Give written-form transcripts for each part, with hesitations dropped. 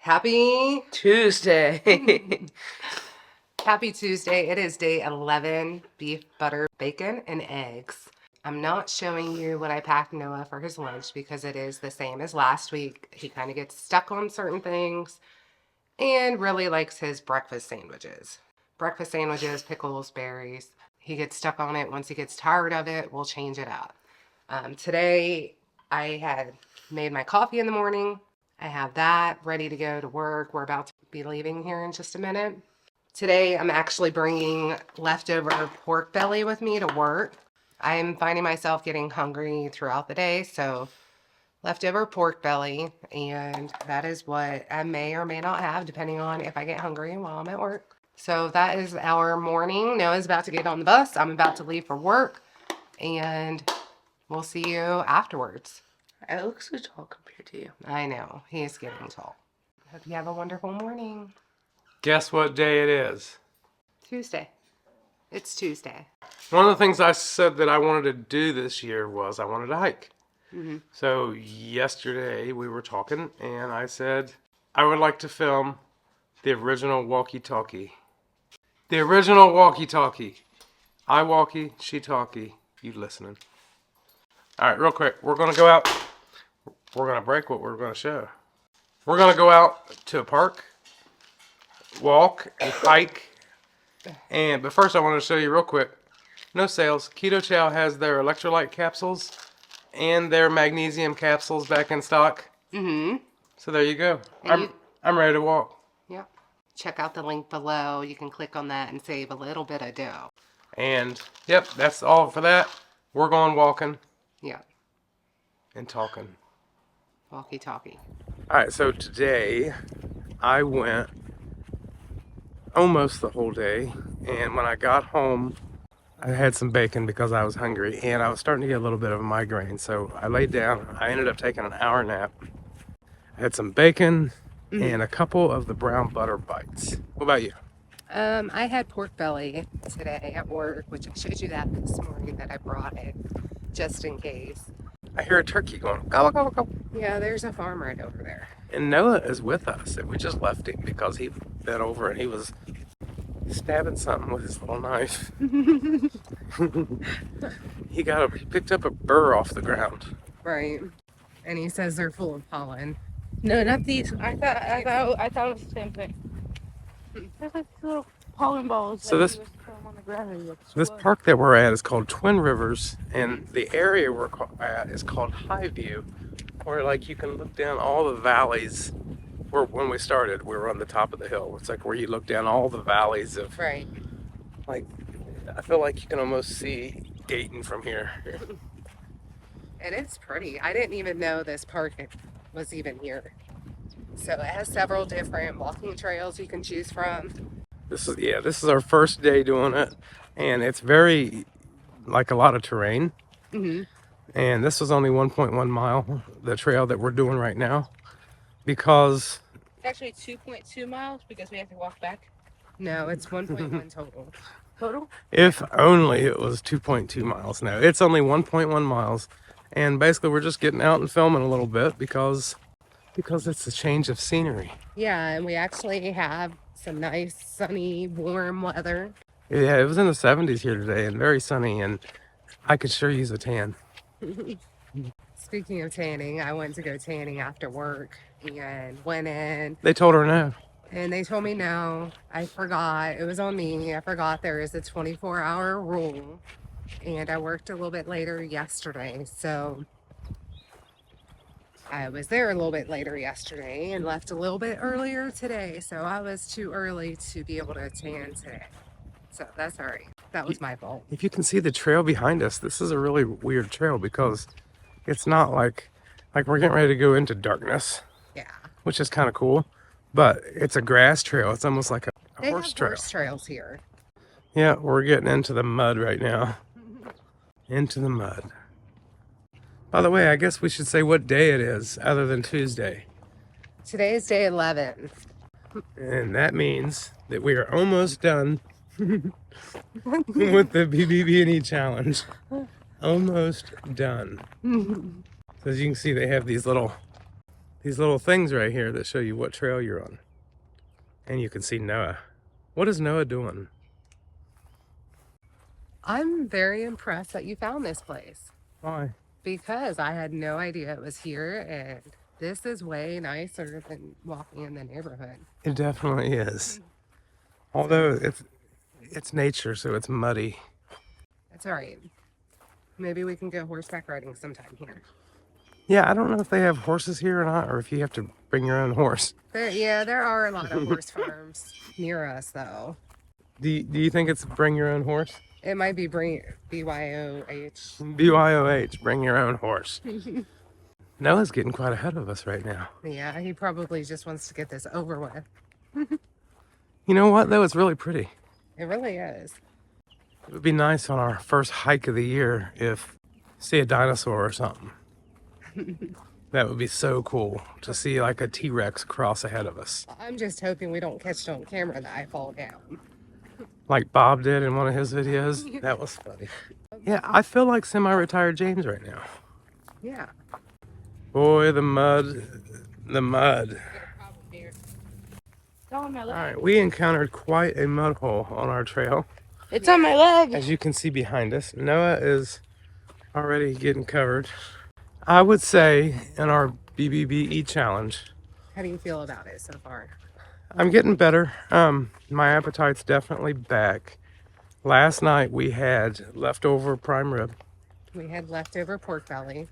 Happy Tuesday. Happy Tuesday. It is day 11, beef, butter, bacon, and eggs. I'm not showing you what I packed Noah for his lunch because it is the same as last week. He kind of gets stuck on certain things and really likes his breakfast sandwiches. Breakfast sandwiches, pickles, berries. He gets stuck on it. Once he gets tired of it, we'll change it up. Today, I had made my coffee in the morning. I have that ready to go to work. We're about to be leaving here in just a minute. Today, I'm actually bringing leftover pork belly with me to work. I'm finding myself getting hungry throughout the day, so leftover pork belly, and that is what I may or may not have, depending on if I get hungry while I'm at work. So that is our morning. Noah's about to get on the bus. I'm about to leave for work, and we'll see you afterwards. I look so tall compared to you. I know. He is getting tall. Hope you have a wonderful morning. Guess what day it is? Tuesday. It's Tuesday. One of the things I said that I wanted to do this year was I wanted to hike. Mm-hmm. So yesterday we were talking and I said I would like to film the original walkie-talkie. The original walkie-talkie. I walkie, she talkie, you listening. Alright, real quick. We're going to go out. We're going to break what we're going to show. We're going to go out to a park, walk and hike. But first I want to show you real quick. No sales. Keto Chow has their electrolyte capsules and their magnesium capsules back in stock. Mm-hmm. So there you go. And I'm ready to walk. Yep. Check out the link below. You can click on that and save a little bit of dough. And yep, that's all for that. We're going walking. Yeah. And talking. Walkie-talkie. Alright, so today I went almost the whole day, and when I got home I had some bacon because I was hungry and I was starting to get a little bit of a migraine, so I laid down. I ended up taking an hour nap. I had some bacon and a couple of the brown butter bites. What about you? I had pork belly today at work, which I showed you that this morning that I brought it just in case. I hear a turkey going gobble gobble gobble. Yeah, there's a farm right over there. And Noah is with us, and we just left him because he bent over and he was stabbing something with his little knife. He picked up a burr off the ground. Right. And he says they're full of pollen. No, not these. I thought it was the same thing. There's like little pollen balls. So this park that we're at is called Twin Rivers, and the area we're at is called High View, where like you can look down all the valleys. When we started, we were on the top of the hill. It's like where you look down all the valleys of. Right. Like, I feel like you can almost see Dayton from here. And it's pretty. I didn't even know this park was even here. So it has several different walking trails you can choose from. This is our first day doing it, and it's very like a lot of terrain. Mm-hmm. And this was only 1.1 mile, the trail that we're doing right now, because it's actually 2.2 miles because we have to walk back. No, it's 1.1 total. Total? If only it was 2.2 miles. No, it's only 1.1 miles, and basically we're just getting out and filming a little bit because it's a change of scenery. Yeah, and we actually have some nice, sunny, warm weather. Yeah, it was in the 70s here today and very sunny, and I could sure use a tan. Speaking of tanning, I went to go tanning after work and went in. They told her no. And they told me no. I forgot. It was on me. I forgot there is a 24-hour rule. And I worked a little bit later yesterday, so I was there a little bit later yesterday and left a little bit earlier today, so I was too early to be able to tan today. So that's all right. That was my fault. If you can see the trail behind us, this is a really weird trail because it's not like we're getting ready to go into darkness. Yeah. Which is kind of cool, but it's a grass trail. It's almost like a horse trail. Horse trails here. Yeah, we're getting into the mud right now. Into the mud. By the way, I guess we should say what day it is other than Tuesday. Today is day 11. And that means that we are almost done with the BBB&E challenge. Almost done. So as you can see, they have these little these little things right here that show you what trail you're on. And you can see Noah. What is Noah doing? I'm very impressed that you found this place Why? because I had no idea it was here, and this is way nicer than walking in the neighborhood. It definitely is. Although it's nature, so it's muddy. That's all right. Maybe we can go horseback riding sometime here. Yeah, I don't know if they have horses here or not, or if you have to bring your own horse. There are a lot of horse farms near us, though. Do you think it's bring your own horse? It might be BYOH. BYOH, bring your own horse. Noah's getting quite ahead of us right now. Yeah, he probably just wants to get this over with. You know what, though? It's really pretty. It really is. It would be nice on our first hike of the year if see a dinosaur or something. That would be so cool to see like a T-Rex cross ahead of us. I'm just hoping we don't catch it on camera that I fall down. Like Bob did in one of his videos. That was funny. Yeah, I feel like semi-retired James right now. Yeah. Boy, the mud. The mud. It's on my leg. All right, we encountered quite a mud hole on our trail. It's on my leg. As you can see behind us, Noah is already getting covered. I would say in our BBBE challenge, How do you feel about it so far? I'm getting better. My appetite's definitely back. Last night we had leftover prime rib, We had leftover pork belly.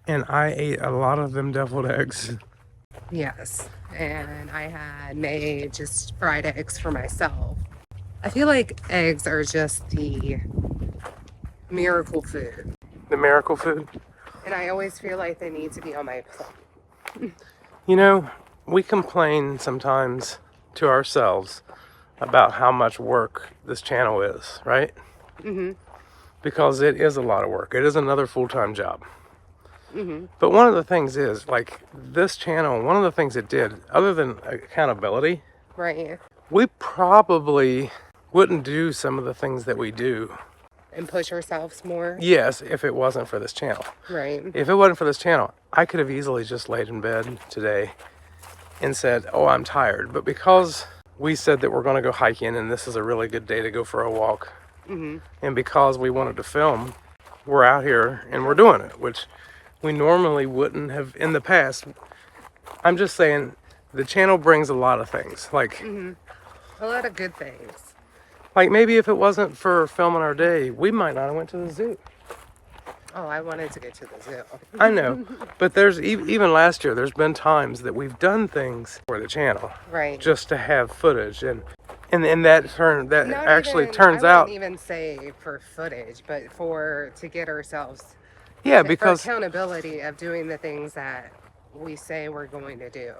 and I ate a lot of them deviled eggs. Yes. And I had made just fried eggs for myself. I feel like eggs are just the miracle food. The miracle food. And I always feel like they need to be on my plate. You know, we complain sometimes to ourselves about how much work this channel is, right? Mm-hmm. Because it is a lot of work. It is another full-time job. Mm-hmm. But one of the things is, like, this channel, one of the things it did, other than accountability, Right. we probably wouldn't do some of the things that we do. And push ourselves more. Yes, if it wasn't for this channel. Right. If it wasn't for this channel, I could have easily just laid in bed today and said, oh, I'm tired. But because we said that we're going to go hiking and this is a really good day to go for a walk, Mm-hmm. and because we wanted to film, we're out here and we're doing it, which we normally wouldn't have in the past. I'm just saying, the channel brings a lot of things. Like, Mm-hmm. A lot of good things. like maybe if it wasn't for filming our day, we might not have went to the zoo. Oh, I wanted to get to the zoo. I know, but there's even last year, there's been times that we've done things for the channel Right. just to have footage, and that Not actually even, turns I out, wouldn't even say for footage, but to get ourselves yeah, for because accountability of doing the things that we say we're going to do.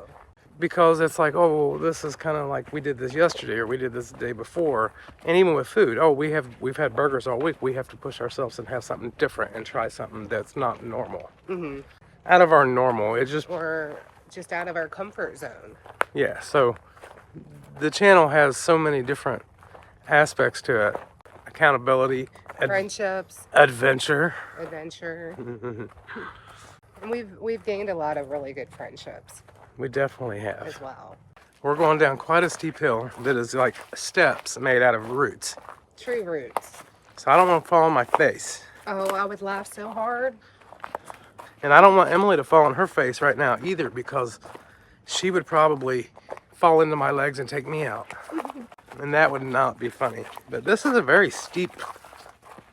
it's like, oh, this is kind of like we did this yesterday or we did this the day before, and even with food, oh, we've had burgers all week. We have to push ourselves and have something different and try something that's not normal, Mm-hmm. out of our normal. It just Or just out of our comfort zone. yeah. So the channel has so many different aspects to it: accountability, Friendships, adventure. adventure. And we've gained a lot of really good friendships We definitely have. as well. We're going down quite a steep hill that is like steps made out of roots. Tree roots. So I don't want to fall on my face. Oh, I would laugh so hard. And I don't want Emily to fall on her face right now either, because she would probably fall into my legs and take me out. And that would not be funny. But this is a very steep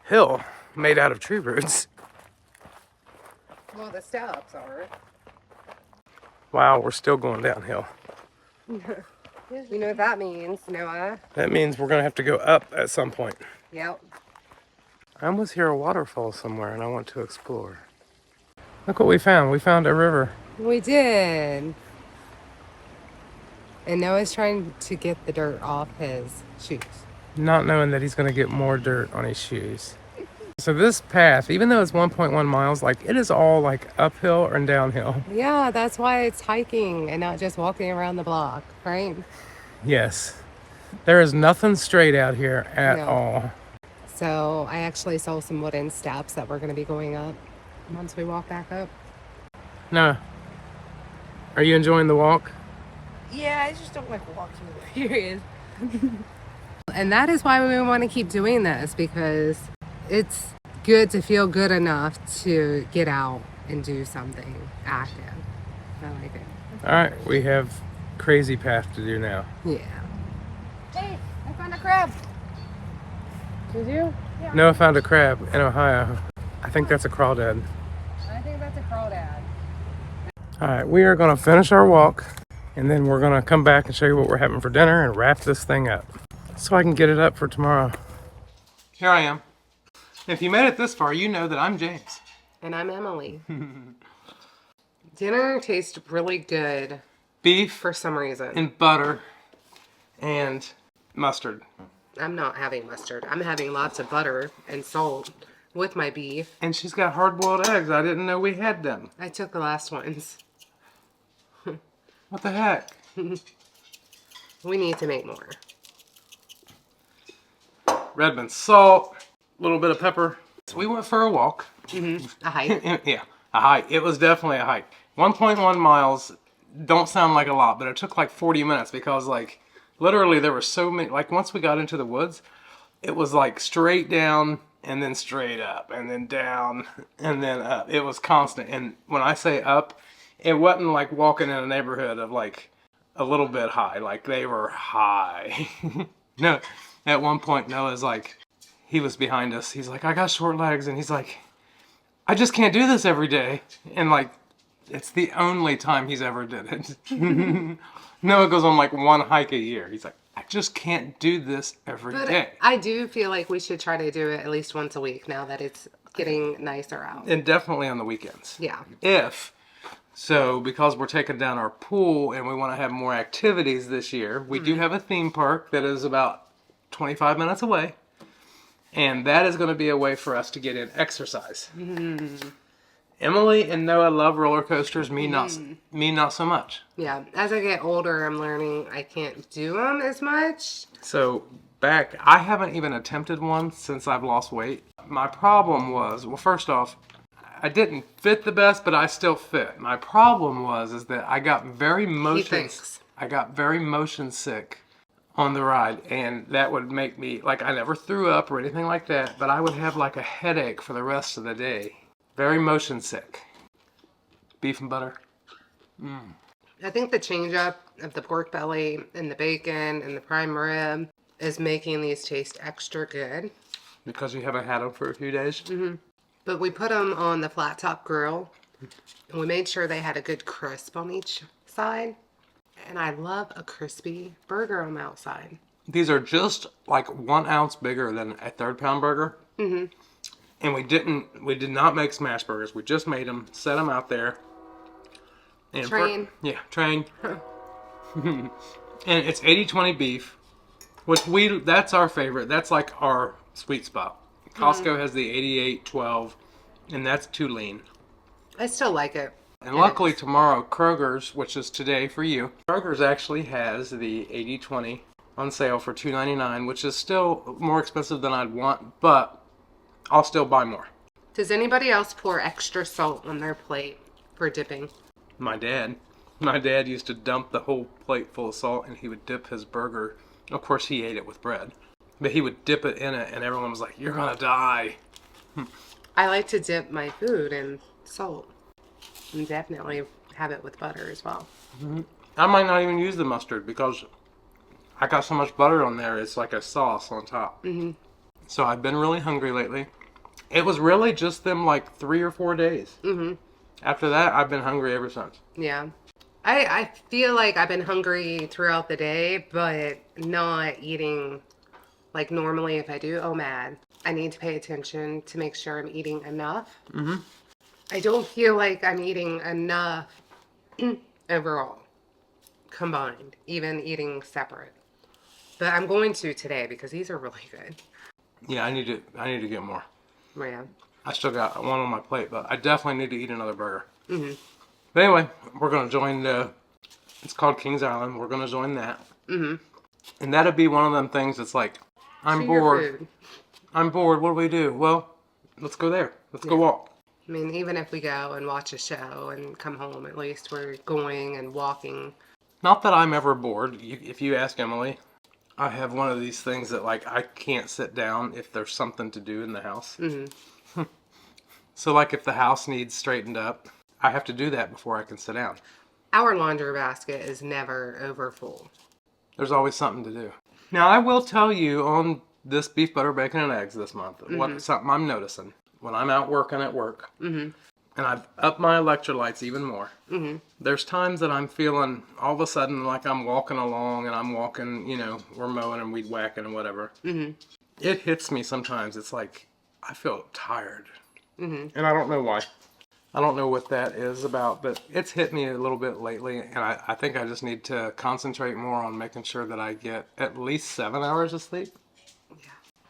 hill made out of tree roots. Well, the steps are. Wow, we're still going downhill. You know what that means, Noah? That means we're going to have to go up at some point. Yep. I almost hear a waterfall somewhere and I want to explore. Look what we found. We found a river. We did. And Noah's trying to get the dirt off his shoes. Not knowing that he's going to get more dirt on his shoes. So this path, even though it's 1.1 miles, like it is all like uphill and downhill. Yeah, that's why it's hiking and not just walking around the block, right? Yes. There is nothing straight out here at No. all. So I actually saw some wooden steps that we're going to be going up once we walk back up. No. Are you enjoying the walk? Yeah, I just don't like walking, period. And that is why we want to keep doing this, because it's good to feel good enough to get out and do something active. I like it. All right, we have crazy path to do now. Yeah. Hey, I found a crab. Did you? Noah found a crab in Ohio. I think that's a crawdad. I think that's a crawdad. All right, we are gonna finish our walk, and then we're gonna come back and show you what we're having for dinner and wrap this thing up so I can get it up for tomorrow. Here I am. If you made it this far, you know that I'm James. And I'm Emily. Dinner tastes really good Beef for some reason. and butter and mustard. I'm not having mustard. I'm having lots of butter and salt with my beef. And she's got hard-boiled eggs. I didn't know we had them. I took the last ones. What the heck? We need to make more. Redmond salt, a little bit of pepper. So we went for a walk. A hike. Yeah, a hike. It was definitely a hike. 1.1 miles don't sound like a lot, but it took like 40 minutes because like literally there were so many, like once we got into the woods, it was like straight down and then straight up and then down and then up. It was constant. And when I say up, it wasn't like walking in a neighborhood of like a little bit high. Like they were high. No, at one point Noah's like, he was behind us. He's like, I got short legs. And he's like, I just can't do this every day. And like, it's the only time he's ever did it. Noah goes on like one hike a year. He's like, I just can't do this every day. I do feel like we should try to do it at least once a week now that it's getting nicer out. And definitely on the weekends. Yeah. So because we're taking down our pool and we want to have more activities this year, we do have a theme park that is about 25 minutes away. And that is going to be a way for us to get in exercise. Emily and Noah love roller coasters. Me not so much. Yeah. As I get older, I'm learning I can't do them as much. So I haven't even attempted one since I've lost weight. My problem was, well, first off, I didn't fit the best, but I still fit. My problem is that I got very motion sick on the ride, and that would make me, like, I never threw up or anything like that, but I would have like a headache for the rest of the day. Very motion sick. Beef and butter. I think the change up of the pork belly and the bacon and the prime rib is making these taste extra good. Because you haven't had them for a few days? But we put them on the flat top grill, and we made sure they had a good crisp on each side. And I love a crispy burger on the outside. These are just like 1 ounce bigger than a 3rd-pound burger. And we did not make smash burgers. We just made them, set them out there. And Train. Train. And it's 80-20 beef, which that's our favorite. That's like our sweet spot. Costco has the 88-12, and that's too lean. I still like it. And luckily tomorrow, Kroger's, which is today for you, Kroger's actually has the 80-20 on sale for $2.99, which is still more expensive than I'd want, but I'll still buy more. Does anybody else pour extra salt on their plate for dipping? My dad. My dad used to dump the whole plate full of salt, and he would dip his burger. Of course, he ate it with bread. But he would dip it in it, and everyone was like, you're gonna die. I like to dip my food in salt. And definitely have it with butter as well. I might not even use the mustard because I got so much butter on there, it's like a sauce on top. So I've been really hungry lately. It was really just them like 3 or 4 days. After that, I've been hungry ever since. Yeah. I feel like I've been hungry throughout the day, but not eating like normally if I do. Oh, mad. I need to pay attention to make sure I'm eating enough. I don't feel like I'm eating enough overall, combined, even eating separate. But I'm going to today because these are really good. Yeah, I need to get more. Yeah. I still got one on my plate, but I definitely need to eat another burger. But anyway, we're going to join it's called Kings Island. We're going to join that. And that'd be one of them things that's like, I'm bored. I'm bored. What do we do? Well, let's go there. Let's go walk. I mean, even if we go and watch a show and come home, at least we're going and walking. Not that I'm ever bored. If you ask Emily, I have one of these things that like I can't sit down if there's something to do in the house. Mm-hmm. So like if the house needs straightened up, I have to do that before I can sit down. Our laundry basket is never over full. There's always something to do. Now I will tell you on this beef, butter, bacon, and eggs this month, something I'm noticing when I'm out working at work, and I've upped my electrolytes even more. There's times that I'm feeling all of a sudden like I'm walking along and I'm walking, we're mowing and weed whacking and whatever. It hits me sometimes. It's like I feel tired, and I don't know why. I don't know what that is about, but it's hit me a little bit lately, and I think I just need to concentrate more on making sure that I get at least 7 hours of sleep.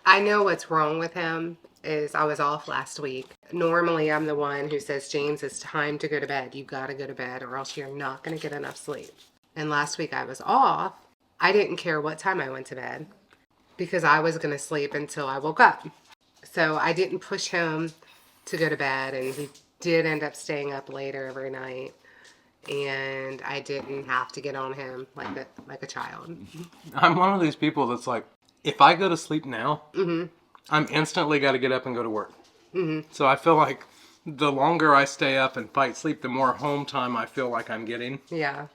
I know what's wrong with him is I was off last week. Normally I'm the one who says, James, it's time to go to bed. You got to go to bed or else you're not going to get enough sleep. And last week I was off. I didn't care what time I went to bed because I was going to sleep until I woke up. So I didn't push him to go to bed, and he did end up staying up later every night. And I didn't have to get on him like a child. I'm one of these people that's like, if I go to sleep now, I'm instantly got to get up and go to work. So I feel like the longer I stay up and fight sleep, the more home time I feel like I'm getting. Yeah.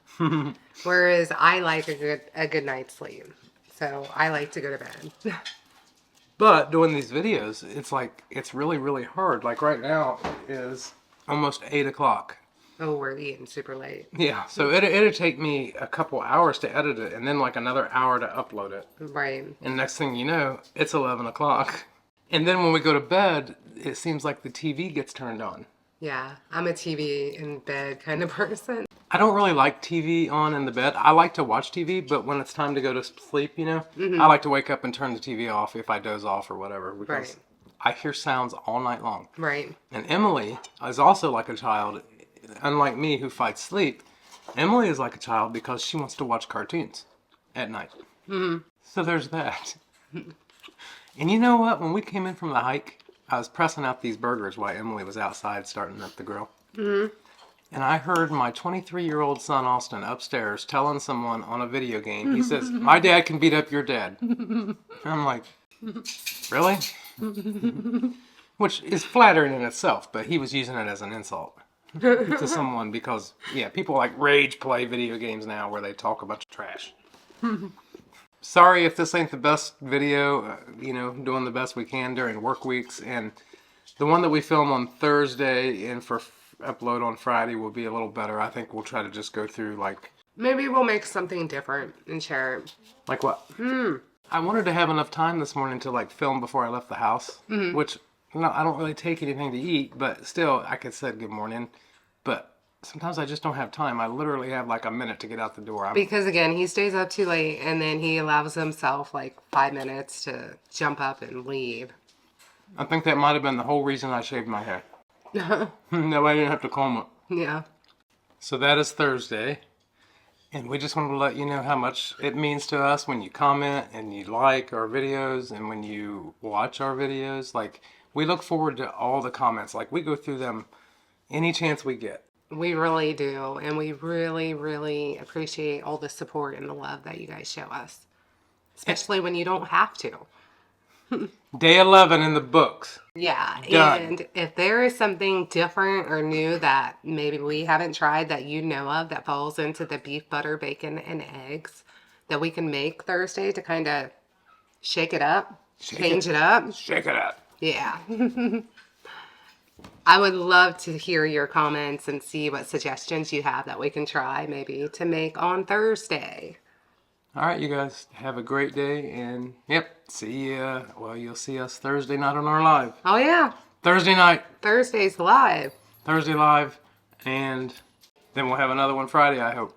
Whereas I like a good night's sleep. So I like to go to bed. But doing these videos, it's like, it's really, really hard. Like right now it is almost 8 o'clock. Oh, we're eating super late. Yeah, so it'd take me a couple hours to edit it and then like another hour to upload it. Right. And next thing you know, it's 11 o'clock. And then when we go to bed, it seems like the TV gets turned on. Yeah, I'm a TV in bed kind of person. I don't really like TV on in the bed. I like to watch TV, but when it's time to go to sleep, I like to wake up and turn the TV off if I doze off or whatever. Because I hear sounds all night long. Right. And Emily is also like a child. Unlike me, who fights sleep, Emily is like a child because she wants to watch cartoons at night. So there's that. And you know what? When we came in from the hike, I was pressing out these burgers while Emily was outside starting up the grill. And I heard my 23-year-old son, Austin, upstairs telling someone on a video game, he says, my dad can beat up your dad. And I'm like, really? Which is flattering in itself, but he was using it as an insult to someone because, people like rage play video games now where they talk a bunch of trash. Sorry if this ain't the best video, doing the best we can during work weeks. And the one that we film on Thursday and for upload on Friday will be a little better. I think we'll try to just go through Maybe we'll make something different and share it. like what? I wanted to have enough time this morning to film before I left the house, which I don't really take anything to eat, but still I could say good morning. But sometimes I just don't have time. I literally have a minute to get out the door. Because again, he stays up too late and then he allows himself 5 minutes to jump up and leave. I think that might have been the whole reason I shaved my hair. No, I didn't have to comb it. Yeah. So that is Thursday. And we just wanted to let you know how much it means to us when you comment and you like our videos and when you watch our videos. We look forward to all the comments. We go through them any chance we get. We really do. And we really, really appreciate all the support and the love that you guys show us. Especially when you don't have to. Day 11 in the books. Yeah. Done. And if there is something different or new that maybe we haven't tried that you know of that falls into the beef, butter, bacon, and eggs that we can make Thursday to kind of shake it up, change it up. Shake it up. Yeah. I would love to hear your comments and see what suggestions you have that we can try maybe to make on Thursday. All right, you guys, have a great day, and see ya. Well, you'll see us Thursday night on our live. Oh, yeah. Thursday night. Thursday's live. Thursday live, and then we'll have another one Friday, I hope.